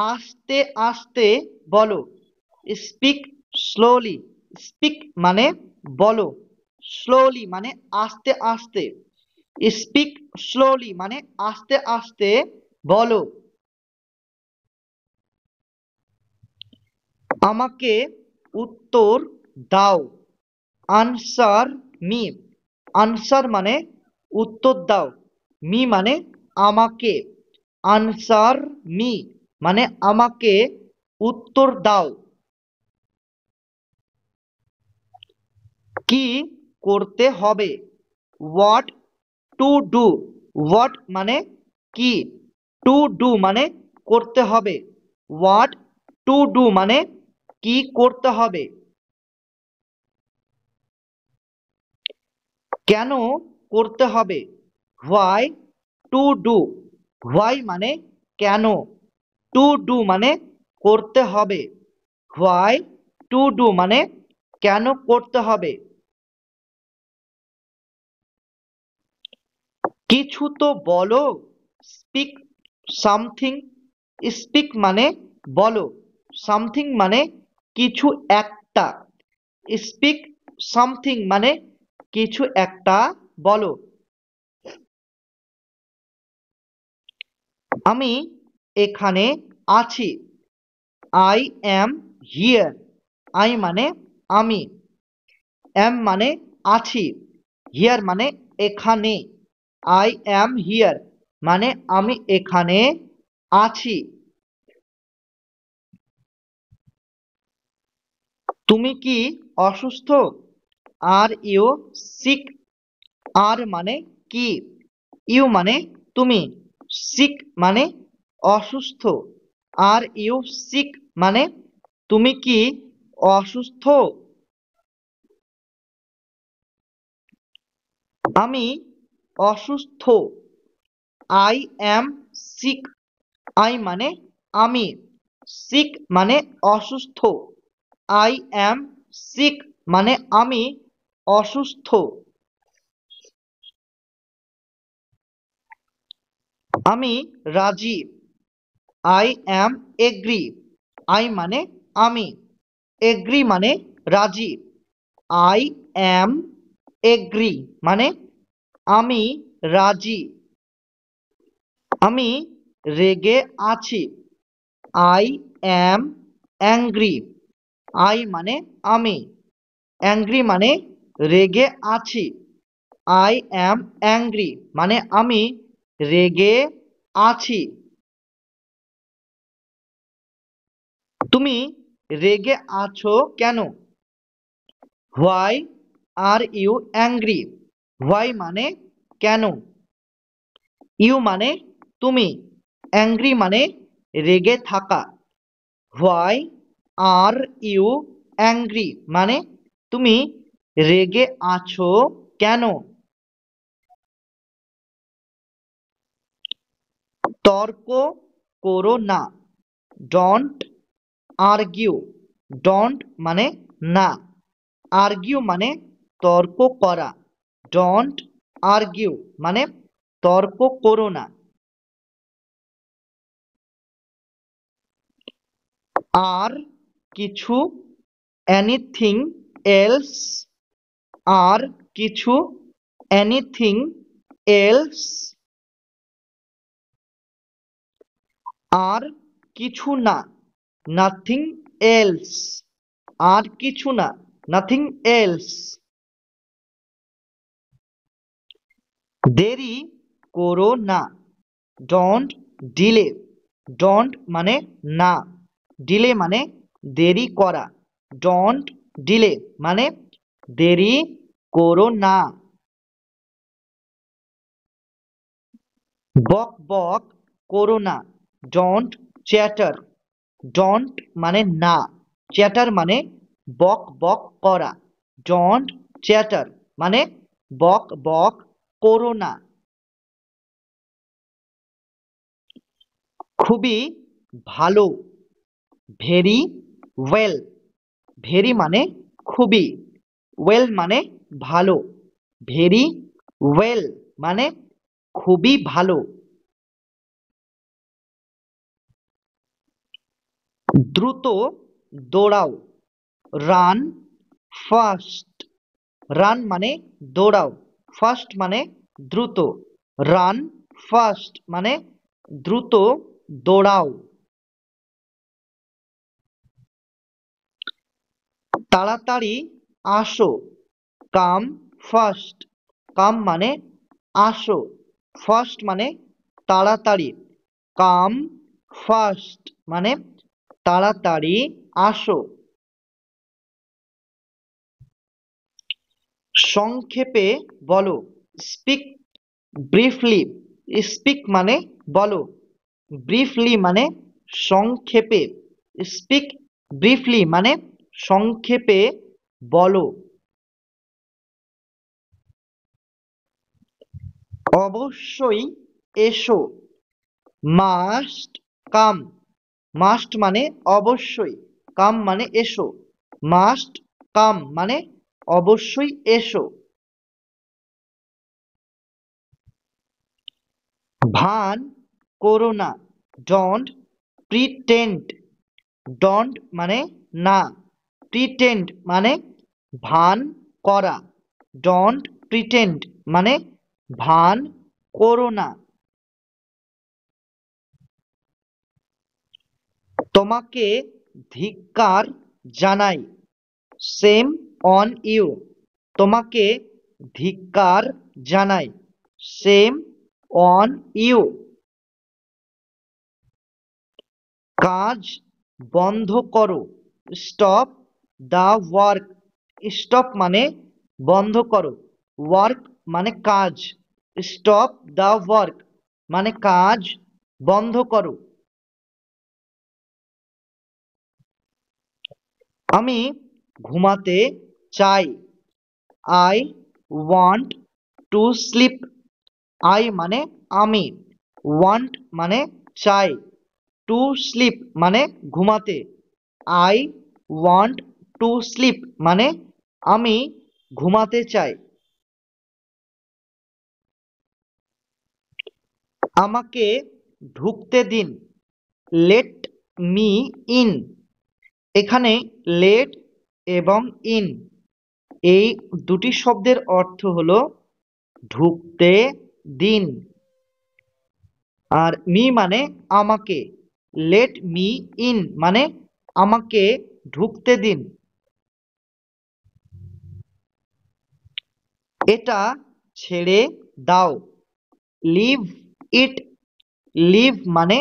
আস্তে আস্তে বলো। Speak slowly. স্পিক মানে বলো, স্লোলি মানে আস্তে আস্তে। স্পিক স্লোলি মানে আস্তে আস্তে বলো। আমাকে উত্তর দাও। Answer me. আনসার মানে উত্তর দাও, মি মানে আমাকে। আনসার মি মানে আমাকে উত্তর দাও। কি করতে হবে? What to do. হোয়াট মানে কি, টু ডু মানে করতে হবে। হোয়াট টু ডু মানে কি করতে হবে। কেন করতে হবে? Why to do. হোয়াই মানে কেন, টু ডু মানে করতে হবে। হোয়াই টু ডু মানে কেন করতে হবে। কিছু তো বলো। Speak something. স্পিক মানে বলো, সামথিং মানে কিছু একটা। স্পিক সামথিং মানে কিছু একটা বলো। আমি এখানে আছি। I am here. আই মানে আমি, অ্যাম মানে আছি, হিয়ার মানে এখানে। আই অ্যাম হিয়ার মানে আমি এখানে আছি। তুমি কি অসুস্থ? Are you sick. আর মানে কি, ইউ মানে তুমি, সিক মানে অসুস্থ। আর ইউ সিক মানে তুমি কি অসুস্থ? আমি অসুস্থ। I am sick. আই মানে আমি, সিক মানে অসুস্থ। আই অ্যাম সিক মানে আমি অসুস্থ। আমি রাজি। I am agri. আই মানে আমি, এগ্রি মানে রাজি। আই অ্যাম এগ্রি মানে আমি রাজি। আমি রেগে আছি। I am angry. আই মানে আমি, অ্যাংরি মানে রেগে আছি। আই অ্যাম অ্যাংরি মানে আমি রেগে আছি। তুমি রেগে আছো কেন? Why are you angry. Why মানে কেন, ইউ মানে তুমি, অ্যাংরি মানে রেগে থাকা। হোয়াই আর ইউ অ্যাংরি মানে তুমি রেগে আছো কেন? তর্ক করো না। Don't argue. ডোন্ট মানে না, আর্গিউ মানে তর্ক করা। ডোন্ট আর্গিউ মানে তর্ক করো না। আর কিছু, এনিথিং এলস। আর কিছু, এনিথিং এলস। আর কিছু না, নাথিং এলস। আর কিছু না, নাথিং এলস। দেরি করো না। Don't delay. ডোন্ট মানে না, ডিলে মানে দেরি করা। ডোন্ট ডিলে মানে দেরি করো না। বক বক করো না। Don't chatter. ডোন্ট মানে না, চ্যাটার মানে বক বক করা। ডোন্ট চ্যাটার মানে বক বক করো না। খুবই ভালো, ভেরি ওয়েল। ভেরি মানে খুবই, ওয়েল মানে ভালো, ভেরি ওয়েল মানে খুবই ভালো। দ্রুত দৌড়াও, রান ফাস্ট। রান মানে দৌড়াও, ফাস্ট মানে দ্রুত, রান ফাস্ট মানে দ্রুত দৌড়াও। তাড়াতাড়ি আসো, কাম ফাস্ট। কাম মানে আসো, ফাস্ট মানে তাড়াতাড়ি, কাম ফাস্ট মানে তাড়াতাড়ি আসো। সংক্ষেপে বলো, স্পিক ব্রিফলি। স্পিক মানে বলো, ব্রিফলি মানে সংক্ষেপে, স্পিক ব্রিফলি মানে সংক্ষেপে বলো। অবশ্যই এসো, মাস্ট কাম। মাস্ট মানে অবশ্যই, কাম মানে এসো, মাস্ট কাম মানে অবশ্যই এসো। ভান করো না, ডোন্ট প্রিটেন্ড। ডোন্ট মানে না, প্রিটেন্ড মানে ভান করা, ডোন্ট প্রিটেন্ড মানে ভান করো না। তোমাকে ধিক্কার জানাই, সেম অন ইউ। তোমাকে ধিক্কার জানাই, সেম অন ইউ। কাজ বন্ধ করো, স্টপ দ্য ওয়ার্ক। স্টপ মানে বন্ধ করো, ওয়ার্ক মানে কাজ, স্টপ দ্য ওয়ার্ক মানে কাজ বন্ধ করো। আমি ঘুমাতে চাই, I want to sleep. I মানে আমি, ওয়ান্ট মানে চাই, টু স্লিপ মানে ঘুমাতে, আই ওয়ান্ট টু স্লিপ মানে আমি ঘুমাতে চাই। আমাকে ঢুকতে দিন, লেট মি ইন। এখানে লেট এবং ইন এই দুটি শব্দের অর্থ হলো ঢুকতে দিন। আর মি মানে আমাকে, লেট মি ইন মানে আমাকে ঢুকতে দিন। এটা ছেড়ে দাও, লিভ ইট। লিভ মানে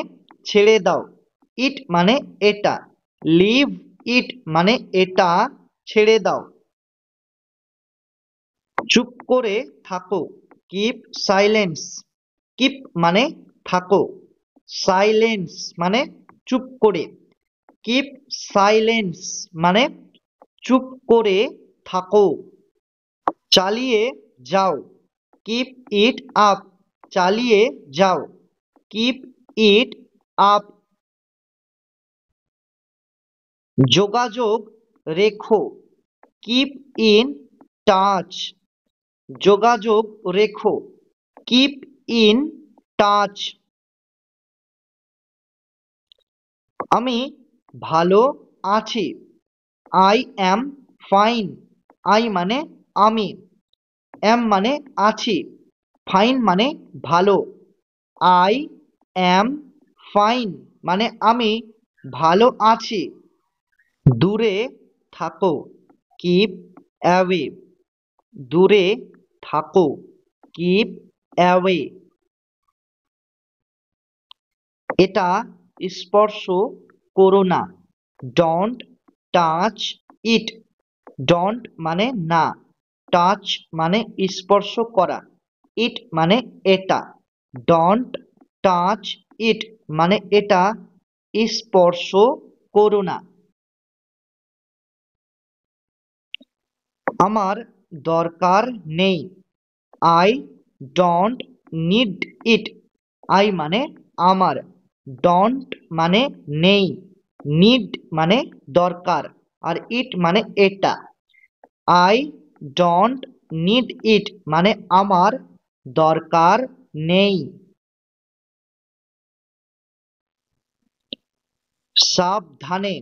ছেড়ে দাও, ইট মানে এটা, লিভ ইট মানে এটা ছেড়ে দাও। চুপ করে থাকো, কিপ সাইলেন্স। কিপ মানে থাকো, সাইলেন্স মানে চুপ করে, কিপ সাইলেন্স মানে চুপ করে থাকো। চালিয়ে যাও, কিপ ইট আপ। চালিয়ে যাও, কিপ ইট আপ। যোগাযোগ রেখো, কিপ ইন টাচ। যোগাযোগ রেখো, কিপ ইন টাচ। আমি ভালো আছি, আই অ্যাম ফাইন। আই মানে আমি, অ্যাম মানে আছি, ফাইন মানে ভালো, আই অ্যাম ফাইন মানে আমি ভালো আছি। দূরে থাকো, কিপ অ্যাওয়ে। দূরে থাকো, কিপ অ্যাওয়ে। এটা স্পর্শ করো না, ডোন্ট টাচ ইট। ডোন্ট মানে না, টাচ মানে স্পর্শ করা, ইট মানে এটা, ডোন্ট টাচ ইট মানে এটা স্পর্শ করো না। আমার দরকার নেই। I don't need it. I মানে আমার, ডোন্ট মানে নেই, নিড মানে দরকার, আর ইট মানে এটা। আই ডোন্ট নিড ইট মানে আমার দরকার নেই। সাবধানে,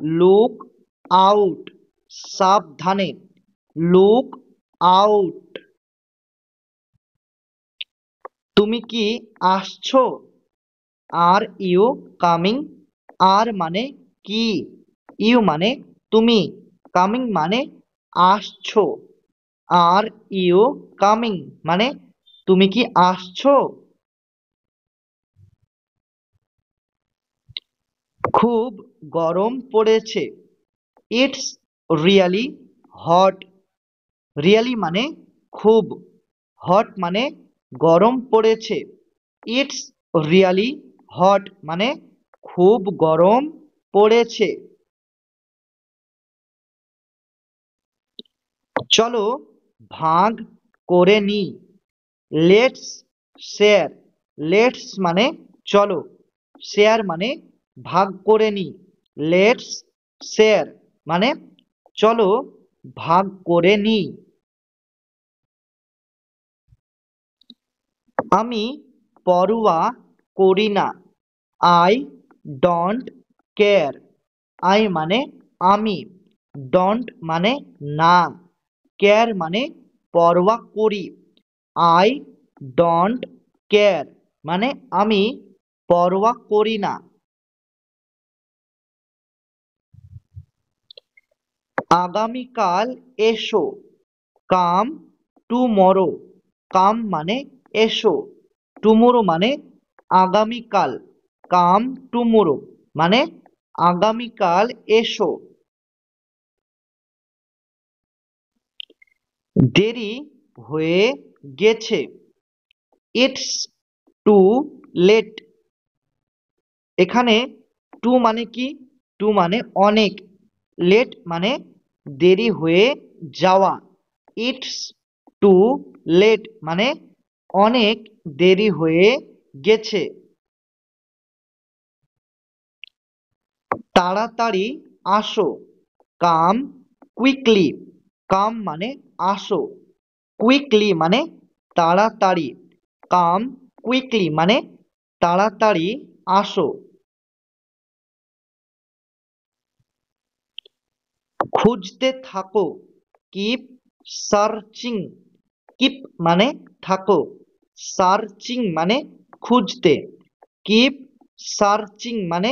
লুক আউট। সাবধানে, লুক আউট। তুমি কি আসছো? Are you coming? আর মানে কি, ইউ মানে তুমি, কামিং মানে আসছো। আর ইউ কামিং মানে তুমি কি আসছো? খুব গরম পড়েছে। It's really hot. রিয়ালি মানে খুব, হট মানে গরম পড়েছে। ইটস রিয়ালি হট মানে খুব গরম পড়েছে। চলো ভাগ করে নিই। Let's share. লেটস মানে চলো, শেয়ার মানে ভাগ করে নিই। লেটস শেয়ার মানে চলো ভাগ করে নিই। আমি পরোয়া করি না। I don't care. আই মানে আমি, ডোন্ট মানে না, কেয়ার মানে পরোয়া করি। আই ডোন্ট কেয়ার মানে আমি পরোয়া করি না। আগামীকাল এসো। কাম টুমরো। কাম মানে এসো, টুমরো মানে আগামীকাল। কাম টুমরো মানে আগামীকাল এসো। দেরি হয়ে গেছে। It's too late. এখানে টু মানে কি, টু মানে অনেক, লেট মানে দেরি হয়ে যাওয়া। ইটস টু লেট মানে অনেক দেরি হয়ে গেছে। তাড়াতাড়ি আসো। কাম কুইকলি। কাম মানে আসো, কুইকলি মানে তাড়াতাড়ি। কাম কুইকলি মানে তাড়াতাড়ি আসো। খুঁজতে থাকো। Keep searching. কিপ মানে থাকো, সার্চিং মানে খুঁজতে। কিপ সার্চিং মানে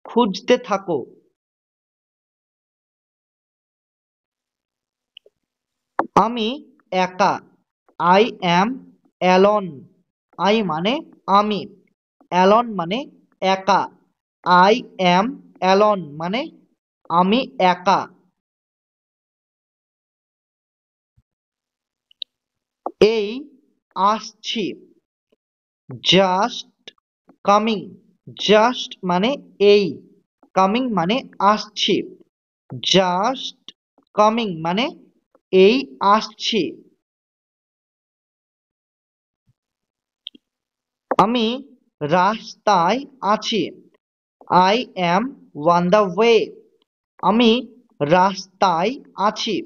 খুঁজতে থাকো। আমি একা। I am alone. আই মানে আমি, অ্যালন মানে একা। আই অ্যাম অ্যালন মানে আমি একা। এই আসছি। Just coming. জাস্ট মানে এই, কামিং মানে আসছি। জাস্ট কামিং মানে এই আসছি। আমি রাস্তায় আছি। I am on the way. আমি রাস্তায় আছি।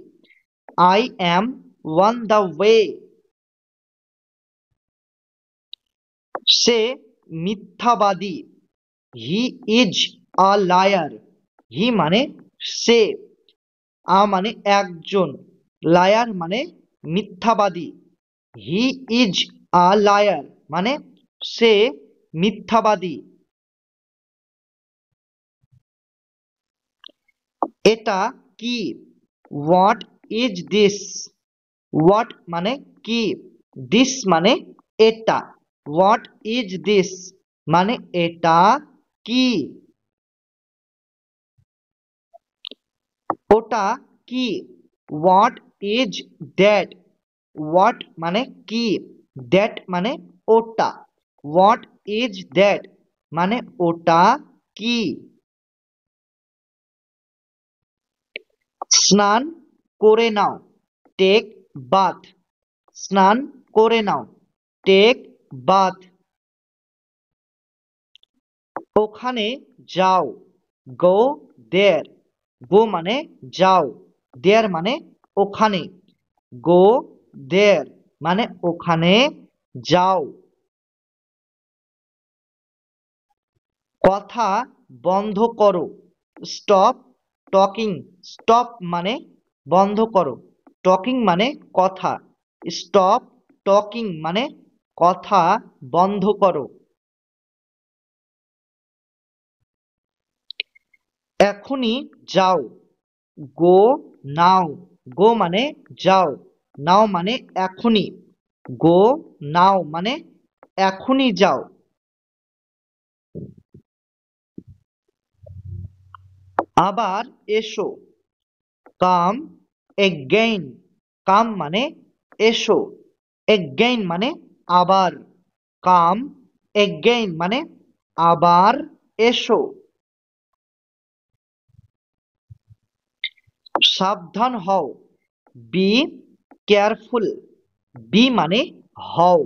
I am on the way. সে মিথ্যাবাদী। He is a liar. হি মানে সে, আ মানে একজন, লায়ার মানে মিথ্যাবাদী। হি ইজ আ লায়ার মানে সে মিথ্যাবাদী। এটা কি? What is this? হোয়াট মানে কি, দিস মানে এটা। হোয়াট ইজ দিস মানে এটা কি? ওটা কি? What is that? হোয়াট মানে কি, দ্যাট মানে ওটা। হোয়াট ইজ দ্যাট মানে ওটা কি? স্নান করে নাও। টেক বাথ, স্নান করে নাও। Take bath. ওখানে যাও, গো দেয়ার। গো মানে যাও, দেয়ার মানে ওখানে। গো দেয়ার মানে ওখানে যাও। কথা বন্ধ করো, স্টপ টকিং। স্টপ মানে বন্ধ করো, টকিং মানে কথা। স্টপ টকিং মানে কথা বন্ধ করো। এখনই যাও, গো নাও। গো মানে যাও, নাও মানে এখনই। গো নাও মানে এখনই যাও। আবার এসো, কাম এগেইন। কাম মানে এসো, এগেইন মানে আবার। কাম এগেইন মানে আবার এসো। সাবধান হও, বি কেয়ারফুল। বি মানে হও,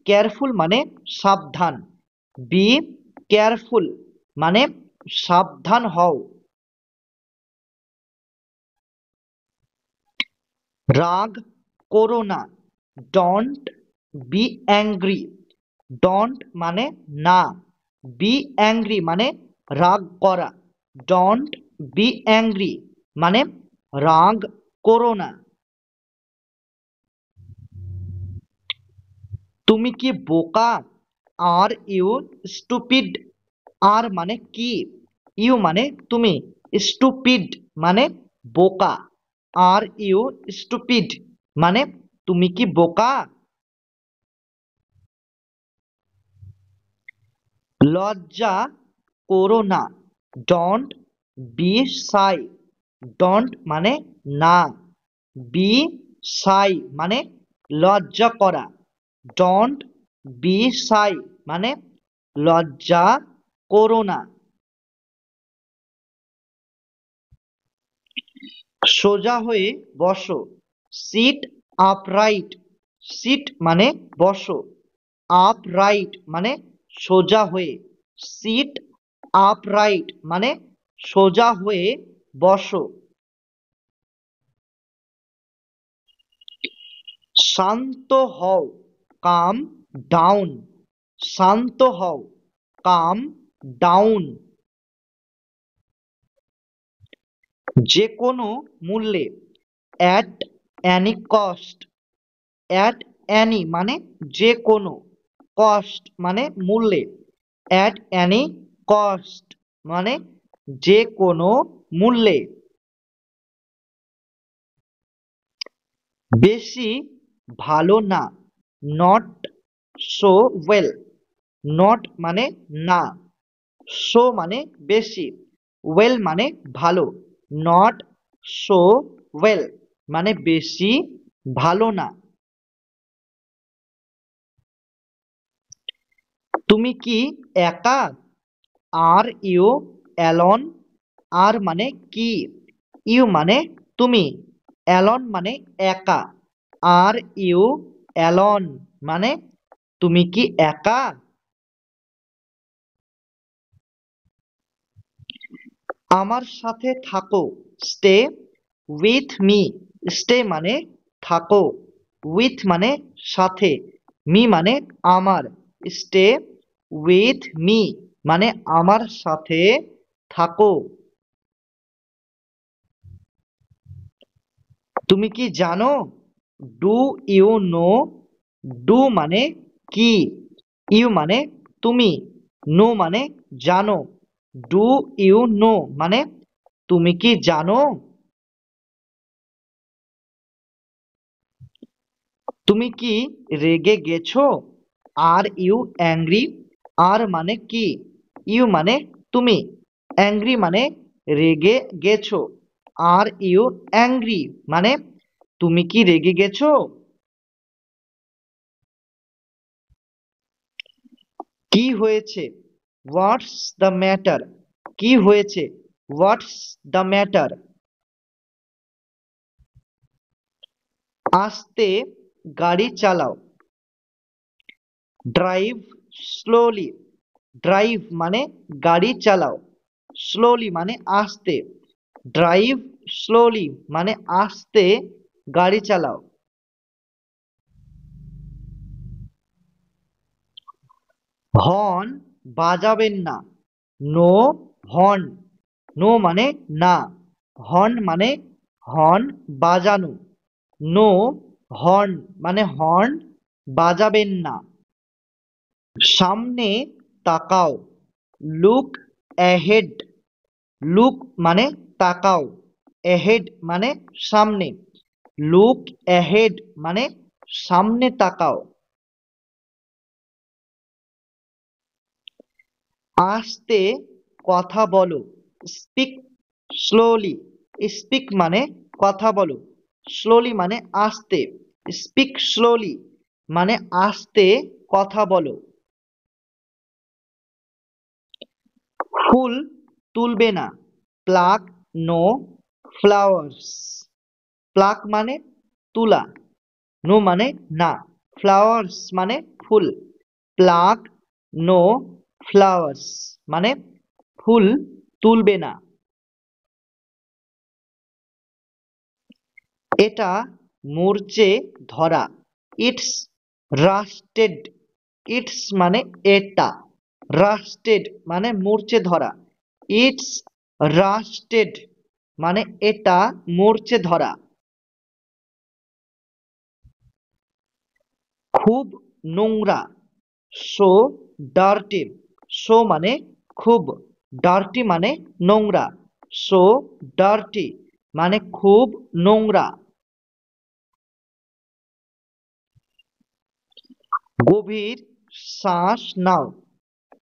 কেয়ারফুল মানে সাবধান। বি কেয়ারফুল মানে সাবধান হও। রাগ করো না, ডোন্ট বি অ্যাংরি। ডোন্ট মানে না, বি অ্যাংরি মানে রাগ করা। ডোন্ট বি অ্যাংরি মানে রাগ করো না। তুমি কি বোকা? Are you stupid. আর মানে কি, ইউ মানে তুমি, স্টুপিড মানে বোকা। আর ইউ স্টুপিড মানে তুমি কি বোকা? লজ্জা করো না, ডোন্ট বি শাই। ডোন্ট মানে না, বি শাই মানে লজ্জা করা। ডোন্ট বি শাই মানে লজ্জা করো না। সোজা হয়ে বসো, সিট আপরাইট। সিট মানে বসো, আপরাইট মানে সোজা হয়ে। সিট আপরাইট মানে সোজা হয়ে বসো। শান্ত হও, কাম ডাউন। শান্ত হও, কাম ডাউন। যে কোনো মূল্যে, at any cost. At any মানে যে কোনো, কস্ট মানে মূল্যে। অ্যাট অ্যানি কস্ট মানে যে কোনো মূল্যে। বেশি ভালো না, নট সো ওয়েল। নট মানে না, সো মানে বেশি, ওয়েল মানে ভালো। নট সো ওয়েল মানে বেশি ভালো না। তুমি কি একা? Are you alone. আর মানে কি, ইউ মানে তুমি, অ্যালন মানে একা। আর ইউ অ্যালন মানে তুমি কি একা? আমার সাথে থাকো, স্টে উইথ মি। স্টে মানে থাকো, উইথ মানে সাথে, মি মানে আমার। স্টে উইথ মি মানে আমার সাথে থাকো। তুমি কি জানো? Do you know. ডু মানে কি, ইউ মানে তুমি, নো মানে জানো। ডু ইউ নো মানে তুমি কি জানো? তুমি কি রেগে গেছো? আর ইউ অ্যাংরি। আর মানে কি, ইউ মানে তুমি, অ্যাংরি মানে রেগে গেছো। আর ইউ অ্যাংরি মানে তুমি কি রেগে গেছো? কি হয়েছে? What's the matter. কি হয়েছে? What's the matter. আস্তে গাড়ি চালাও। Drive slowly. ড্রাইভ মানে গাড়ি চালাও, স্লোলি মানে আস্তে। ড্রাইভ স্লোলি মানে আস্তে গাড়ি চালাও। হর্ন বাজাবেন না। No horn. নো মানে না, হর্ন মানে হর্ন বাজানো। নো হর্ন মানে হর্ন বাজাবেন না। সামনে তাকাও। Look ahead. লুক মানে তাকাও, অ্যাহেড মানে সামনে। লুক অ্যাহেড মানে সামনে তাকাও। আস্তে কথা বলো। Speak slowly. স্পিক মানে কথা বলো, স্লোলি মানে আস্তে। স্পিক স্লোলি মানে আস্তে কথা বলো। ফুল তুলবে না। Pluck no flowers. প্লাক মানে তুলা, নো মানে না, ফ্লাওয়ার্স মানে ফুল। প্লাক নো ফ্লাওয়ার্স মানে ফুল তুলবে না। এটা মরচে ধরা। ইটস রাস্টেড। ইটস মানে এটা, রাস্টেড মানে মরচে ধরা। ইটস রাস্টেড মানে এটা মরচে ধরা। খুব নোংরা। So dirty. সো মানে খুব, ডার্টি মানে নোংরা। সো ডার্টি মানে খুব নোংরা। গভীর শ্বাস নাও।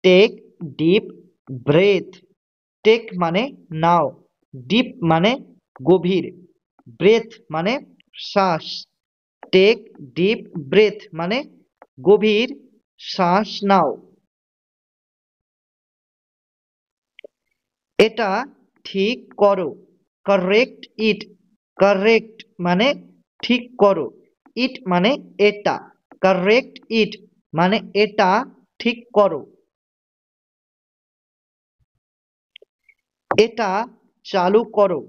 Take deep breath. টেক মানে নাও, ডিপ মানে গভীর, ব্রেথ মানে শ্বাস। টেক ডিপ ব্রেথ মানে গভীর শ্বাস নাও। এটা ঠিক করো। Correct it. কারেক্ট মানে ঠিক করো, ইট মানে এটা। কারেক্ট ইট মানে এটা ঠিক করো। এটা চালু করো।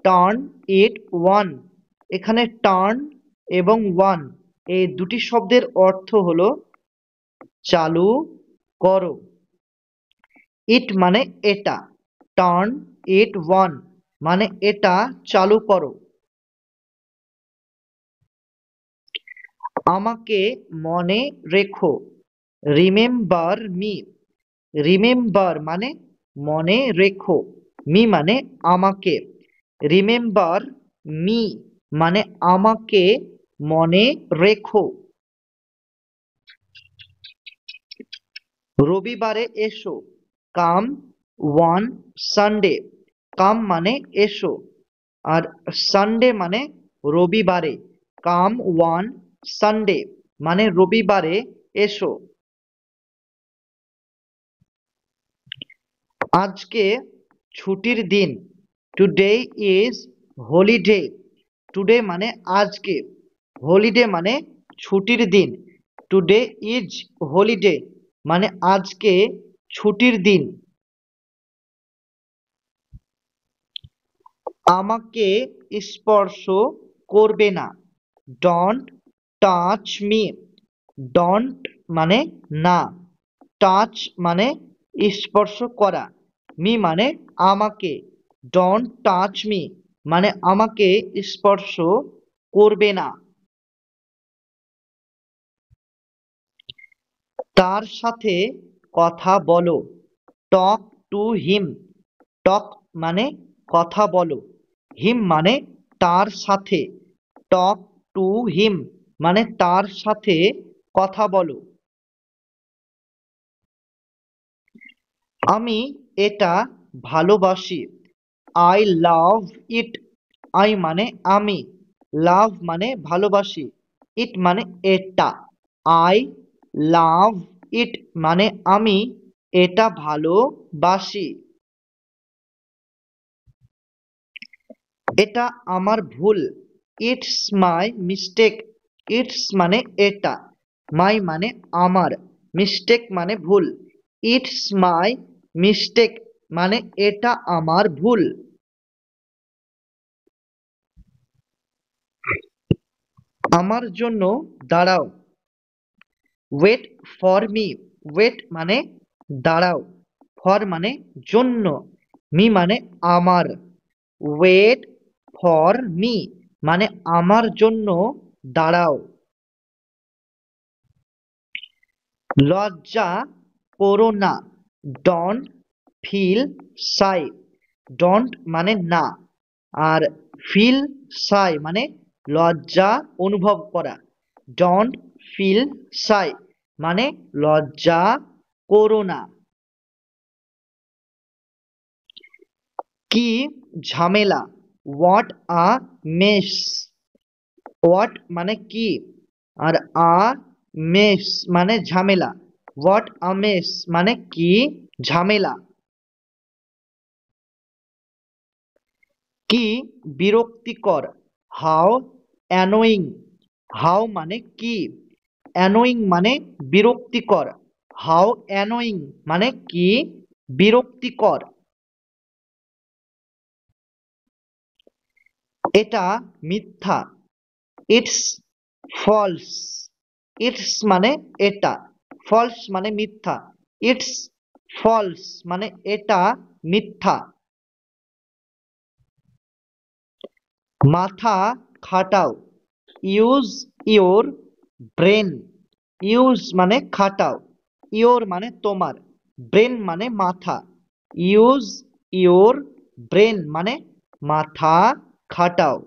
Turn it one. এখানে টার্ন এবং ওয়ান এই দুটি শব্দের অর্থ হলো চালু করো। ইট মানে এটা, টার্ন ইট ওয়ান মানে এটা চালু করো। আমাকে মনে রেখো। Remember me. রিমেম্বার মানে মনে রেখো, মি মানে আমাকে। রিমেম্বার মি মানে আমাকে মনে রেখো। রবিবারে এসো। কাম ওয়ান সানডে। কাম মানে এসো, আর সানডে মানে রবিবারে। কাম ওয়ান সানডে মানে রবিবারে এসো। আজকে ছুটির দিন। Today is holiday. টুডে মানে আজকে, হলিডে মানে ছুটির দিন। টুডে ইজ হলিডে মানে আজকে ছুটির দিন। আমাকে স্পর্শ করবে না। Don't touch me. ডোন্ট মানে না, টাচ মানে স্পর্শ করা, মি মানে আমাকে। ডোন্ট টাচ মি মানে আমাকে স্পর্শ করবে না। তার সাথে কথা বলো। Talk to him. টক মানে কথা বলো, হিম মানে তার সাথে। টক টু হিম মানে তার সাথে কথা বলো। আমি এটা ভালোবাসি। I love it. আই মানে আমি, লাভ মানে ভালোবাসি, ইট মানে এটা। আই লাভ ইট মানে আমি এটা ভালোবাসি। এটা আমার ভুল। It's my mistake. ইটস মানে এটা, মাই মানে আমার, মিস্টেক মানে ভুল। ইটস মাই মিস্টেক মানে এটা আমার ভুল। আমার জন্য দাঁড়াও। Wait for me. ওয়েট মানে দাঁড়াও, ফর মানে জন্য, মি মানে আমার। ওয়েট ফর মি মানে আমার জন্য দাঁড়াও। লজ্জা করো না। Don't feel shy. ডোন্ট মানে না, আর ফিল শাই মানে লজ্জা অনুভব করা। ডোন্ট ফিল শাই মানে লজ্জা করো না। কি ঝামেলা? What a mace. হোয়াট মানে কি, আর আ মেস মানে ঝামেলা। হোয়াট আ মেস মানে কি ঝামেলা। কি বিরক্তিকর? How annoying. হাউ মানে কি, অ্যানোয়িং মানে বিরক্তিকর। হাউ অ্যানোয়িং মানে কি বিরক্তিকর। এটা মিথ্যা। It's false. ইটস মানে এটা, ফলস মানে মিথ্যা। ইটস ফলস মানে এটা মিথ্যা। মাথা খাটাও। Use your brain. ইউজ মানে খাটাও, ইওর মানে তোমার, ব্রেন মানে মাথা। ইউজ ইওর ব্রেন মানে মাথা খাটাও।